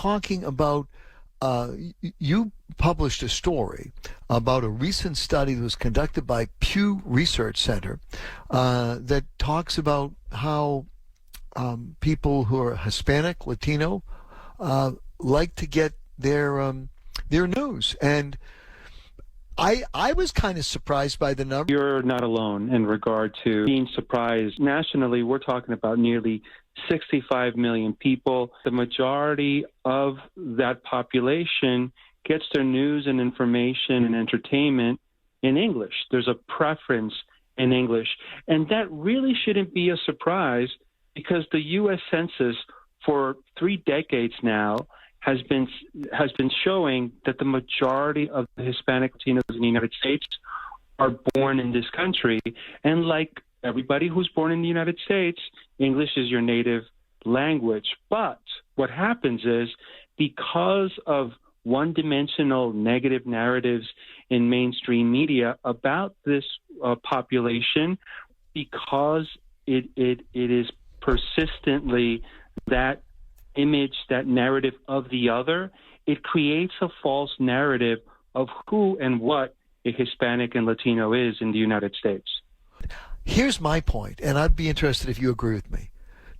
talking about you published a story about a recent study that was conducted by Pew Research Center that talks about how people who are Hispanic, Latino, like to get their news. And I was kind of surprised by the number. You're not alone in regard to being surprised. Nationally, we're talking about nearly 65 million people. The majority of that population gets their news and information and entertainment in English. There's a preference in English. And that really shouldn't be a surprise because the U.S. Census for 3 decades now has been showing that the majority of the Hispanic Latinos in the United States are born in this country. And like everybody who's born in the United States, English is your native language. But what happens is because of one-dimensional negative narratives in mainstream media about this population, because it is persistently that image, that narrative of the other, it creates a false narrative of who and what a Hispanic and Latino is in the United States. Here's my point, and I'd be interested if you agree with me.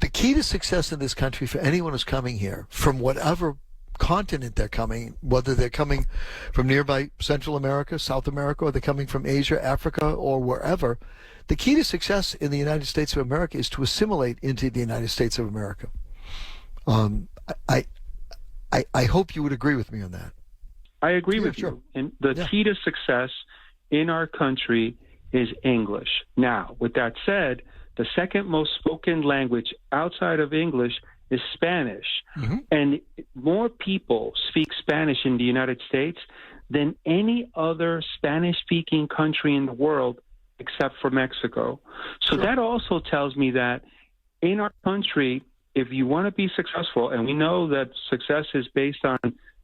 The key to success in this country for anyone who's coming here, from whatever continent they're coming, whether they're coming from nearby Central America, South America, or they're coming from Asia, Africa, or wherever, the key to success in the United States of America is to assimilate into the United States of America. I hope you would agree with me on that. I agree with you. And the key to success in our country is English. Now, with that said, the second most spoken language outside of English is Spanish. Mm-hmm. And more people speak Spanish in the United States than any other Spanish-speaking country in the world except for Mexico. So that also tells me that in our country, if you want to be successful, and we know that success is based on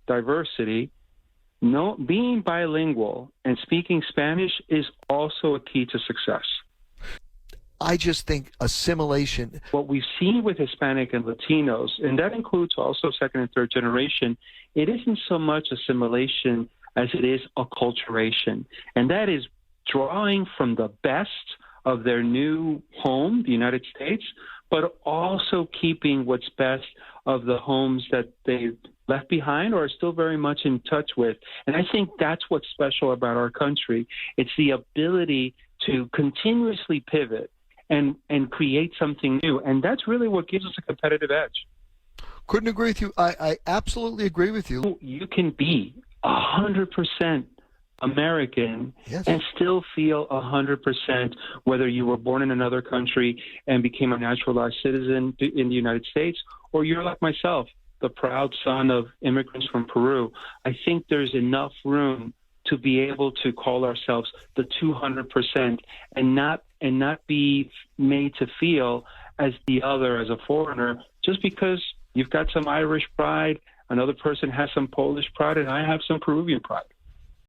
diversity, being bilingual and speaking Spanish is also a key to success. I just think assimilation. What we've seen with Hispanic and Latinos, and that includes also second and third generation, it isn't so much assimilation as it is acculturation. And that is drawing from the best of their new home, the United States, but also keeping what's best of the homes that they left behind or are still very much in touch with. And I think that's what's special about our country. It's the ability to continuously pivot and create something new. And that's really what gives us a competitive edge. Couldn't agree with you. I absolutely agree with you. You can be 100% American and still feel 100% whether you were born in another country and became a naturalized citizen in the United States, or you're like myself, the proud son of immigrants from Peru. I think there's enough room to be able to call ourselves the 200% and not be made to feel as the other, as a foreigner, just because you've got some Irish pride, another person has some Polish pride, and I have some Peruvian pride.